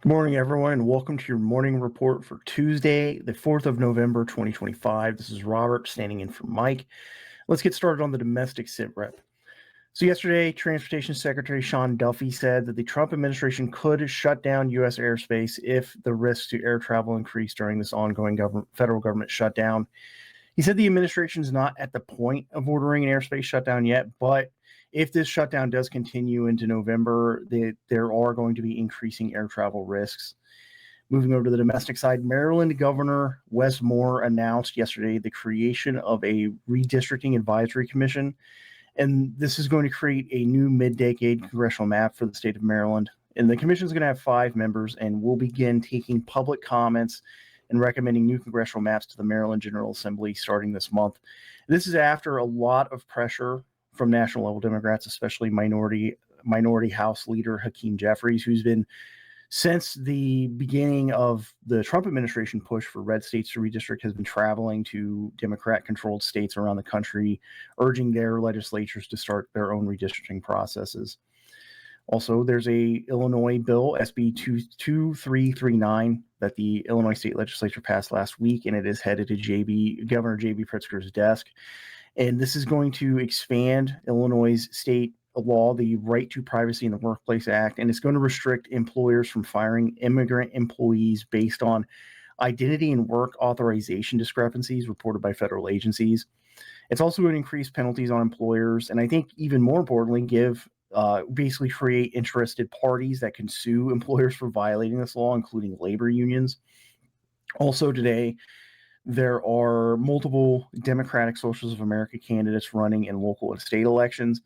Good morning, everyone, and welcome to your morning report for Tuesday, the 4th of November, 2025. This is Robert standing in for Mike. Let's get started on the domestic sit rep. So yesterday, Transportation Secretary Sean Duffy said that the Trump administration could shut down U.S. airspace if the risks to air travel increase during this ongoing federal government shutdown. He said the administration is not at the point of ordering an airspace shutdown yet, but if this shutdown does continue into November, there are going to be increasing air travel risks. Moving over to the domestic side, Maryland Governor Wes Moore announced yesterday the creation of a redistricting advisory commission, and this is going to create a new mid-decade congressional map for the state of Maryland. And the commission is going to have 5 members and will begin taking public comments and recommending new congressional maps to the Maryland General Assembly starting this month. This is after a lot of pressure from national level Democrats, especially minority House Leader Hakeem Jeffries, who's been, since the beginning of the Trump administration push for red states to redistrict, has been traveling to Democrat-controlled states around the country, urging their legislatures to start their own redistricting processes. Also, there's a Illinois bill, SB 2339, that the Illinois State Legislature passed last week, and it is headed to Governor J.B. Pritzker's desk. And this is going to expand Illinois' state law, the Right to Privacy in the Workplace Act, and it's going to restrict employers from firing immigrant employees based on identity and work authorization discrepancies reported by federal agencies. It's also going to increase penalties on employers, and I think even more importantly, basically create interested parties that can sue employers for violating this law, including labor unions. Also today, there are multiple Democratic Socialists of America candidates running in local and state elections.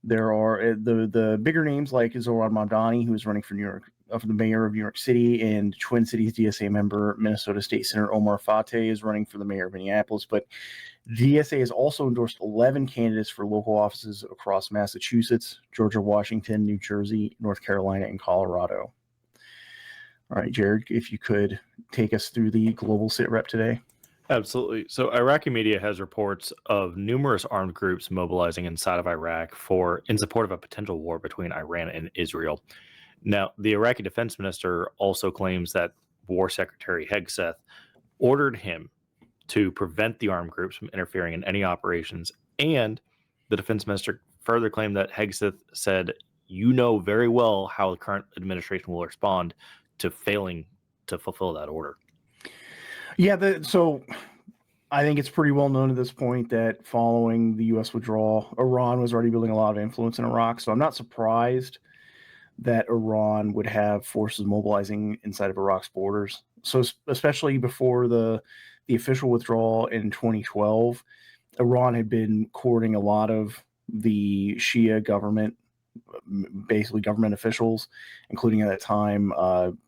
There are the bigger names like Zohran Mamdani, who is running for for the mayor of New York City, and Twin Cities DSA member Minnesota State Senator Omar Fateh is running for the mayor of Minneapolis. But DSA has also endorsed 11 candidates for local offices across Massachusetts, Georgia, Washington, New Jersey, North Carolina, and Colorado. All right, Jared, if you could take us through the global sit rep today. Absolutely. So Iraqi media has reports of numerous armed groups mobilizing inside of Iraq in support of a potential war between Iran and Israel. Now, the Iraqi defense minister also claims that War Secretary Hegseth ordered him to prevent the armed groups from interfering in any operations. And the defense minister further claimed that Hegseth said, "You know very well how the current administration will respond to failing to fulfill that order." Yeah, so I think it's pretty well known at this point that following the U.S. withdrawal, Iran was already building a lot of influence in Iraq. So I'm not surprised that Iran would have forces mobilizing inside of Iraq's borders. So especially before the official withdrawal in 2012, Iran had been courting a lot of the Shia government, basically government officials, including at that time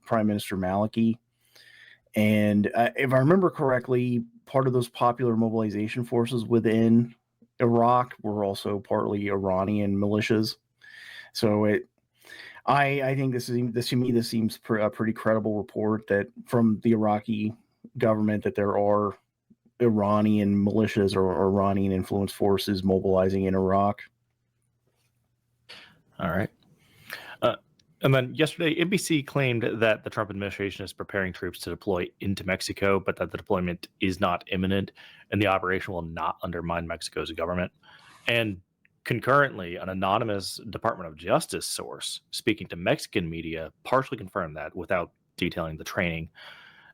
Prime Minister Maliki. And if I remember correctly, part of those popular mobilization forces within Iraq were also partly Iranian militias. So I think this seems a pretty credible report that from the Iraqi government that there are Iranian militias or Iranian influence forces mobilizing in Iraq. All right. And then yesterday, NBC claimed that the Trump administration is preparing troops to deploy into Mexico, but that the deployment is not imminent and the operation will not undermine Mexico's government. And concurrently, an anonymous Department of Justice source speaking to Mexican media partially confirmed that without detailing the training.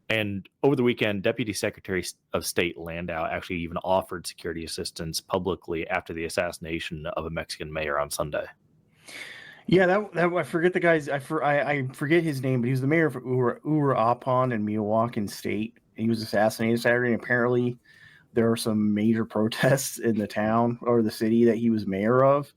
And over the weekend, Deputy Secretary of State Landau actually even offered security assistance publicly after the assassination of a Mexican mayor on Sunday. Yeah, that I forget the guy's. I forget his name, but he was the mayor of Uruapan in Milwaukee State. He was assassinated Saturday, and apparently there are some major protests in the town or the city that he was mayor of,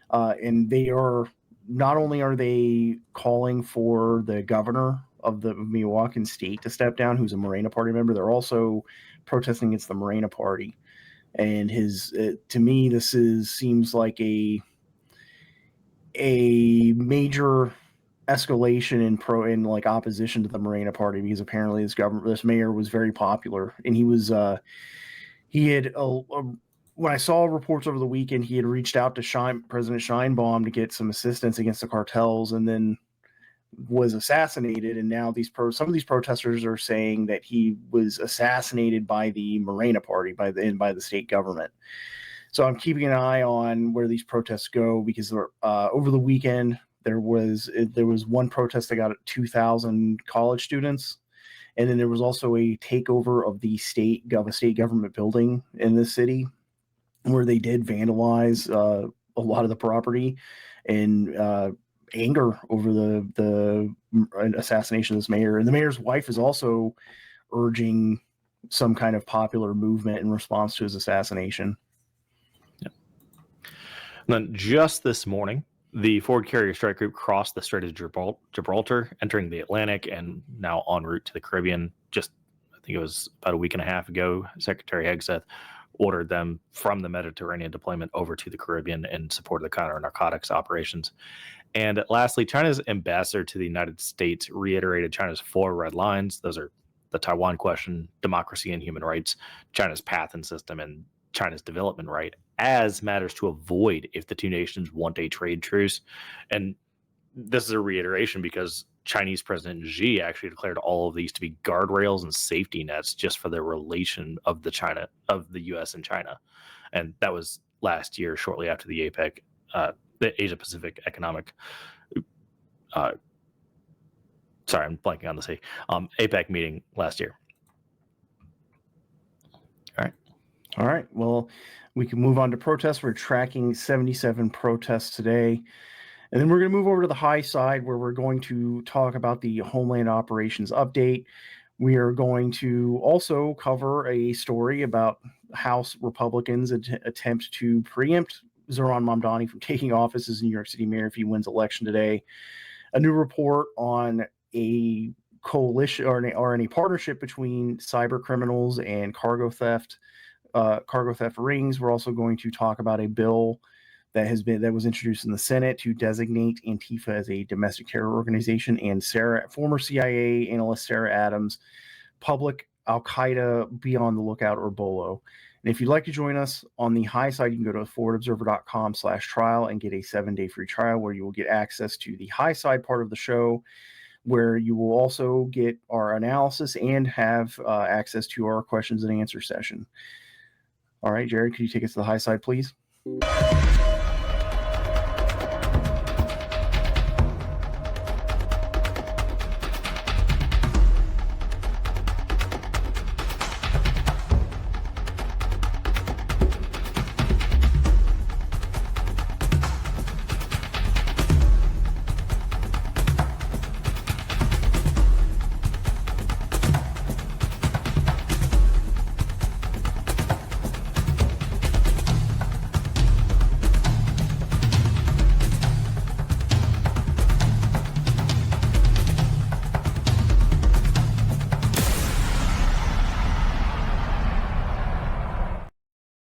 and they are not only are they calling for the governor of the Milwaukee State to step down, who's a Morena Party member. They're also protesting against the Morena Party, and to me this seems like a major escalation in like opposition to the Morena Party, because apparently this mayor was very popular, and when I saw reports over the weekend, he had reached out to President Sheinbaum to get some assistance against the cartels, and then was assassinated, and now some of these protesters are saying that he was assassinated by the Morena Party, by the state government. So I'm keeping an eye on where these protests go, because over the weekend there was one protest that got 2,000 college students, and then there was also a takeover of the state government building in this city, where they did vandalize a lot of the property and anger over the assassination of this mayor. And the mayor's wife is also urging some kind of popular movement in response to his assassination. And then just this morning, the Ford Carrier Strike Group crossed the Strait of Gibraltar, entering the Atlantic and now en route to the Caribbean. Just, I think it was about a week and a half ago, Secretary Hegseth ordered them from the Mediterranean deployment over to the Caribbean in support of the counter-narcotics operations. And lastly, China's ambassador to the United States reiterated China's 4 red lines. Those are the Taiwan question, democracy and human rights, China's path and system, and China's development right as matters to avoid if the two nations want a trade truce. And this is a reiteration because Chinese President Xi actually declared all of these to be guardrails and safety nets just for the relation of the U.S. and China. And that was last year, shortly after the APEC, the Asia Pacific Economic. Sorry, I'm blanking on the C. APEC meeting last year. All right. Well, we can move on to protests. We're tracking 77 protests today. And then we're going to move over to the high side, where we're going to talk about the Homeland operations update. We are going to also cover a story about House Republicans attempt to preempt Zohran Mamdani from taking office as New York City mayor if he wins election today. A new report on a coalition or any partnership between cyber criminals and cargo theft rings. We're also going to talk about a bill that was introduced in the Senate to designate Antifa as a domestic terror organization, and former CIA analyst Sarah Adams, public Al-Qaeda Be on the Lookout, or BOLO. And if you'd like to join us on the high side, you can go to forwardobserver.com/trial and get a 7-day free trial, where you will get access to the high side part of the show, where you will also get our analysis and have access to our questions and answer session. All right, Jared, could you take us to the high side, please?